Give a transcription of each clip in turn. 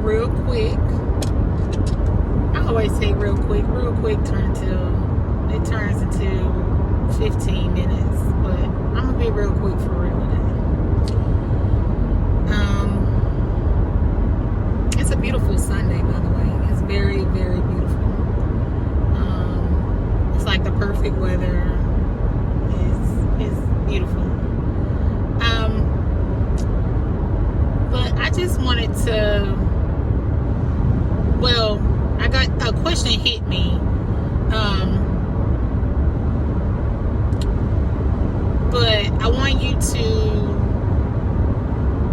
real quick. I always say real quick. Real quick turns into 15 minutes. But I'm going to be real quick for real today. It's a beautiful Sunday, by the way. It's very, very beautiful. It's like the perfect weather. It's beautiful. But I just wanted to, well, I got a question hit me. But I want you to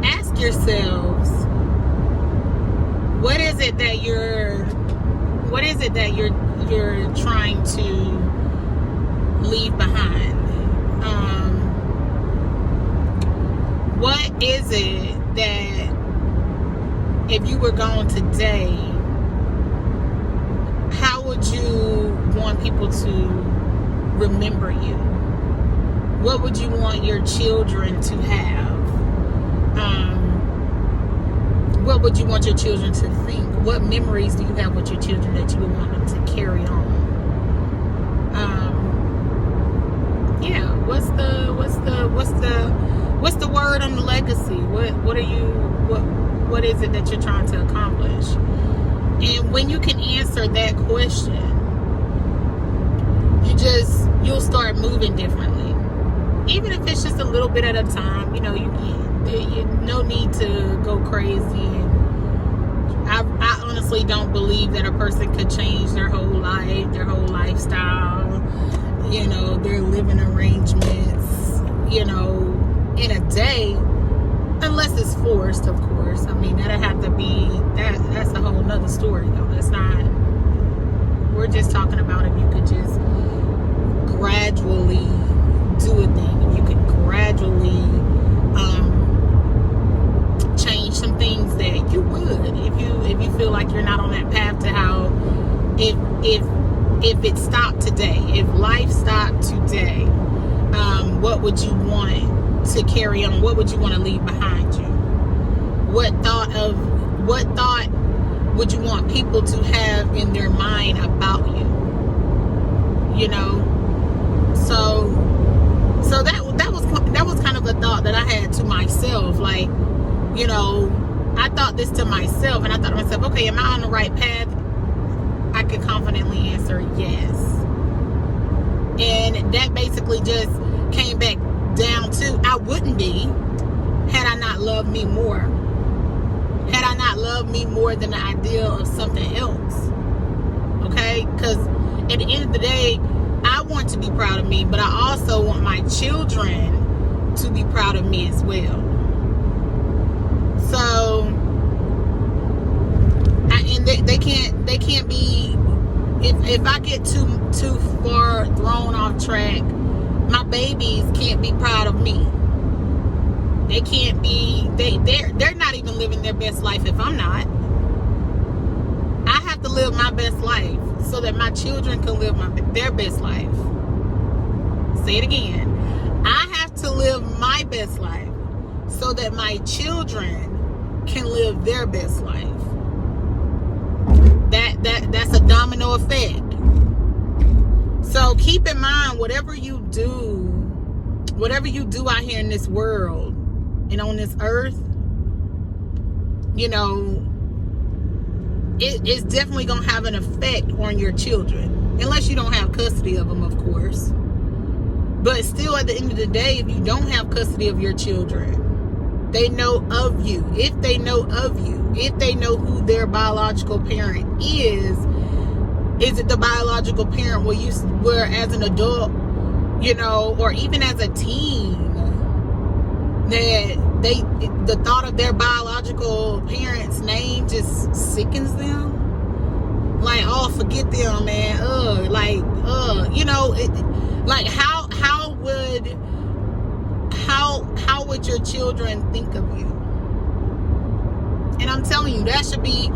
ask yourselves, what is it that you're trying to leave behind? What is it that if you were gone today, how would you want people to remember you? What would you want your children to have? What would you want your children to think? What memories do you have with your children that you would want them to carry on? Yeah, what's the word on the legacy? What is it that you're trying to accomplish? And when you can answer that question, you'll start moving differently. Even if it's just a little bit at a time, you no need to go crazy. I honestly don't believe that a person could change their whole life, their whole lifestyle, their living arrangements, in a day, unless it's forced, of course. I mean, that'd have to be, that's a whole nother story, though. That's not, we're just talking about if you could just gradually do a thing, if you could gradually change some things, that you would, if you feel like you're not on that path to how, if it stopped today, if life stopped today, what would you want to carry on? What would you want to leave behind you? What thought would you want people to have in their mind about you? So that was kind of a thought that I had to myself. Like, I thought this to myself, and I thought to myself, okay, am I on the right path? I could confidently answer yes. And that basically just came back down to, I wouldn't be had I not loved me more. Had I not loved me more than the idea of something else. Okay? Because at the end of the day, I want to be proud of me, but I also want my children to be proud of me as well. So, they can't be, if I get too far thrown off track, my babies can't be proud of me. They can't be, they're not even living their best life if I'm not. I have to live my best life so that my children can live their best life. Say it again. I have to live my best life so that my children can live their best life. That's a domino effect. So keep in mind, whatever you do out here in this world and on this earth, it's definitely going to have an effect on your children. Unless you don't have custody of them, of course. But still, at the end of the day, if you don't have custody of your children, they know of you. If they know of you, if they know who their biological parent is it the biological parent where as an adult, or even as a teen, that the thought of their biological parent's name just sickens them? Like, oh, forget them, man. How would your children think of you? And I'm telling you, that should be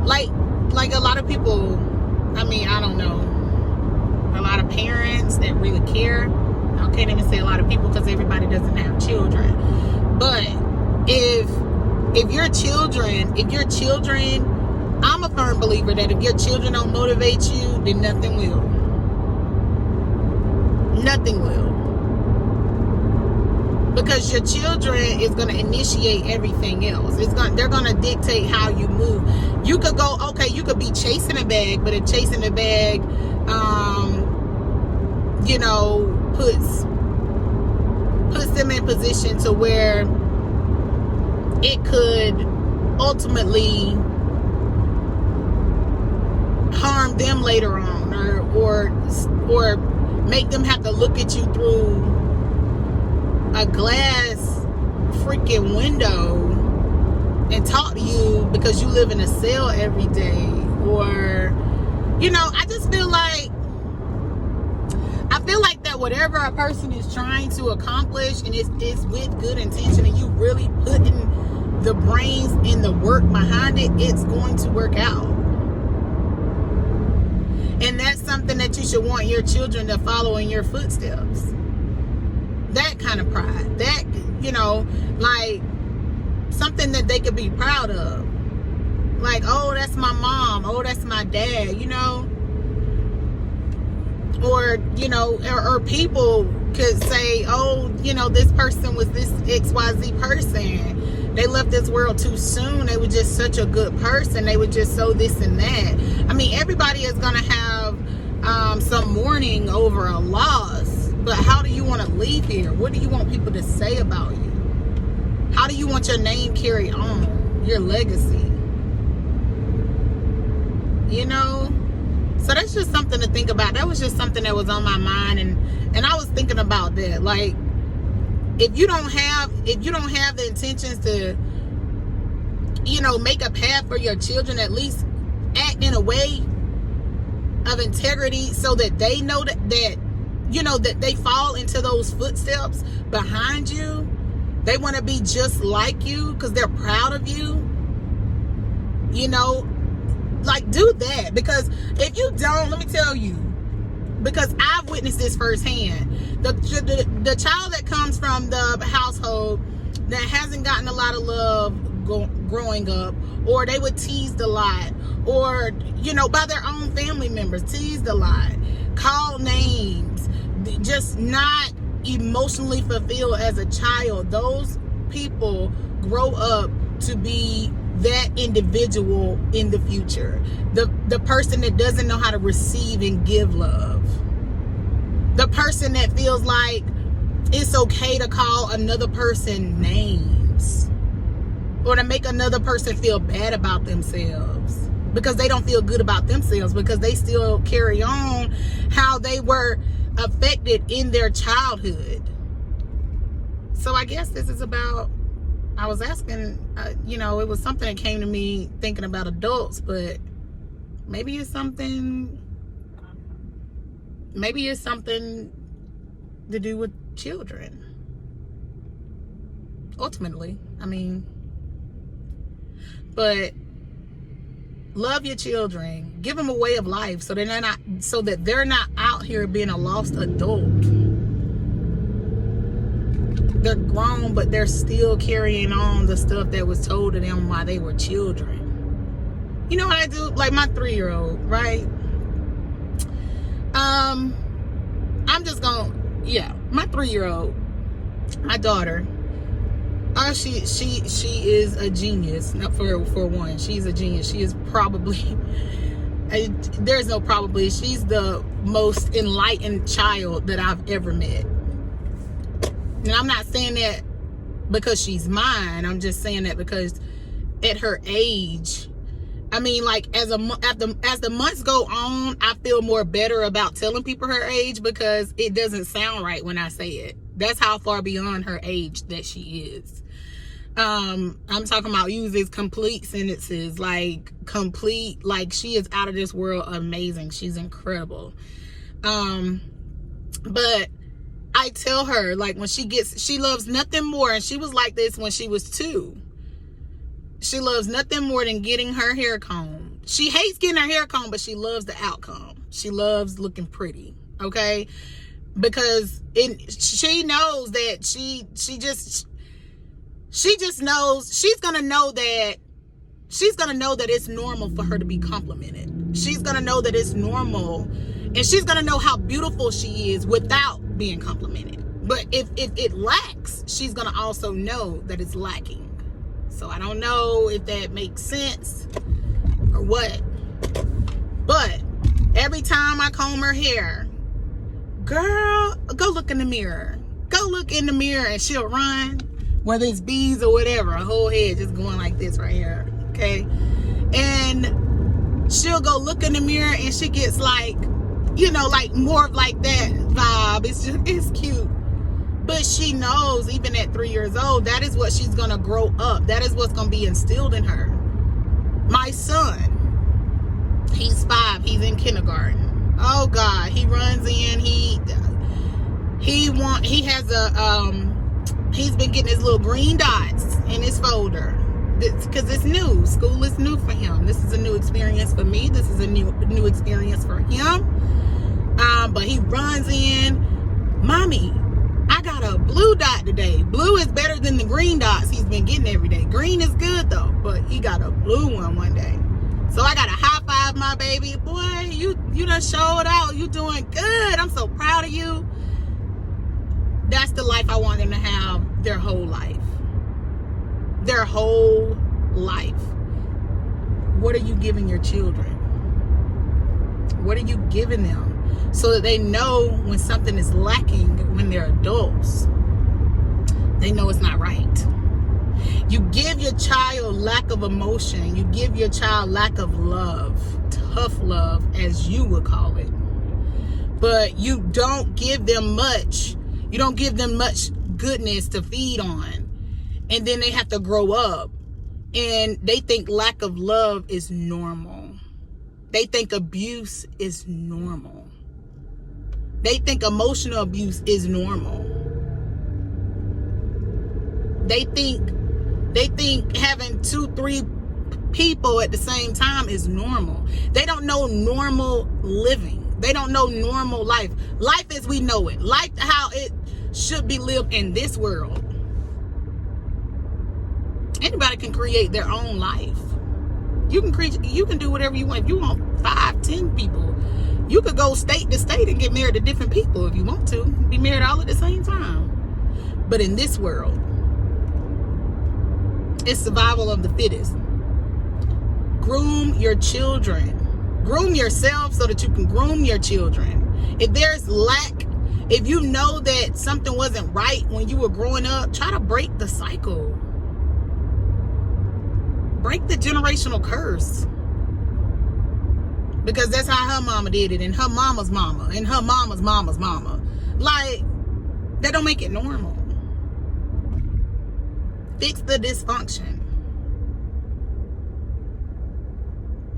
like a lot of people. I mean, I don't know, a lot of parents that really care. I can't even say a lot of people because everybody doesn't have children. But if if your children, I'm a firm believer that if your children don't motivate you, then nothing will. Nothing will. Because your children is going to initiate everything else. They're going to dictate how you move. You could go, okay, you could be chasing a bag, but if chasing a bag, you know, puts them in position to where it could ultimately harm them later on, or make them have to look at you through a glass freaking window and talk to you because you live in a cell every day. Or, you know, I just feel like that whatever a person is trying to accomplish, and it's with good intention, and you really putting the brains and the work behind it, it's going to work out. And that's something that you should want your children to follow in your footsteps. That kind of pride. That, you know, like something that they could be proud of. Like, oh, that's my mom. Oh, that's my dad, you know? Or, you know, or people could say, oh, you know, this person was this XYZ person. They left this world too soon. They were just such a good person. They were just so this and that. I mean, everybody is going to have some mourning over a loss. But how do you want to leave here? What do you want people to say about you? How do you want your name carried on? Your legacy? You know? So that's just something to think about. That was just something that was on my mind, and I was thinking about that. Like, if you don't have the intentions to, you know, make a path for your children, at least act in a way of integrity so that they know that you know, that they fall into those footsteps behind you. They want to be just like you because they're proud of you. You know, like, do that. Because if you don't, let me tell you, because I've witnessed this firsthand. The child that comes from the household that hasn't gotten a lot of love growing up, or they would teased a lot, or, you know, by their own family members, teased a lot, called names, just not emotionally fulfilled as a child. Those people grow up to be that individual in the future. The person that doesn't know how to receive and give love. The person that feels like it's okay to call another person names, or to make another person feel bad about themselves because they don't feel good about themselves, because they still carry on how they were affected in their childhood. So I guess this is about, I was asking, you know, it was something that came to me thinking about adults, but maybe it's something to do with children. Ultimately, I mean, but love your children, give them a way of life so that they're not out here being a lost adult. They're grown, but they're still carrying on the stuff that was told to them while they were children. You know what I do? Like my 3-year-old, right? My 3-year-old, my daughter. She is a genius. Not for one, she's a genius. She is probably, there's no probably, she's the most enlightened child that I've ever met. And I'm not saying that because she's mine. I'm just saying that because at her age, I mean, like, as the months go on, I feel more better about telling people her age, because it doesn't sound right when I say it. That's how far beyond her age that she is. I'm talking about uses complete sentences, like complete, like she is out of this world amazing. She's incredible. But I tell her, like, when she loves nothing more, and she was like this when she was 2. She loves nothing more than getting her hair combed. She hates getting her hair combed, but she loves the outcome. She loves looking pretty, okay? Because she knows that she She just knows, she's going to know that it's normal for her to be complimented. She's going to know that it's normal, and she's going to know how beautiful she is without being complimented. But if it lacks, she's going to also know that it's lacking. So I don't know if that makes sense or what. But every time I comb her hair, girl, go look in the mirror. Go look in the mirror, and she'll run, whether it's bees or whatever. Her whole head just going like this right here, okay? And she'll go look in the mirror, and she gets like, you know, like more of like that vibe. It's cute. But she knows, even at 3 years old, that is what she's going to grow up. That is what's going to be instilled in her. My son, he's 5. He's in kindergarten. Oh, God. He runs in. He's been getting his little green dots in his folder. Because it's new. School is new for him. This is a new experience for me. This is a new experience for him. But he runs in. Mommy, I got a blue dot today. Blue is better than the green dots he's been getting every day. Green is good though, but he got a blue one day. So I got to high five my baby. Boy, you done showed out. You doing good. I'm so proud of you. That's the life I want them to have their whole life. Their whole life. What are you giving your children? What are you giving them? So that they know when something is lacking when they're adults. They know it's not right. You give your child lack of emotion. You give your child lack of love. Tough love, as you would call it. But you don't give them much. You don't give them much goodness to feed on. And then they have to grow up. And they think lack of love is normal. They think abuse is normal. They think emotional abuse is normal. They think having 2-3 people at the same time is normal. They don't know normal living. They don't know normal life. Life as we know it. Life how it should be lived in this world. Anybody can create their own life. You can do whatever you want. If you want 5-10 people, you could go state to state and get married to different people if you want to. Be married all at the same time. But in this world, it's survival of the fittest. Groom your children. Groom yourself so that you can groom your children. If there's lack, if you know that something wasn't right when you were growing up, try to break the cycle. Break the generational curse. Because that's how her mama did it, and her mama's mama, and her mama's mama's mama. Like, that don't make it normal. Fix the dysfunction.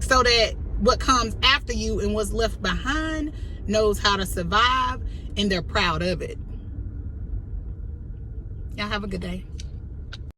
So that what comes after you and what's left behind knows how to survive, and they're proud of it. Y'all have a good day.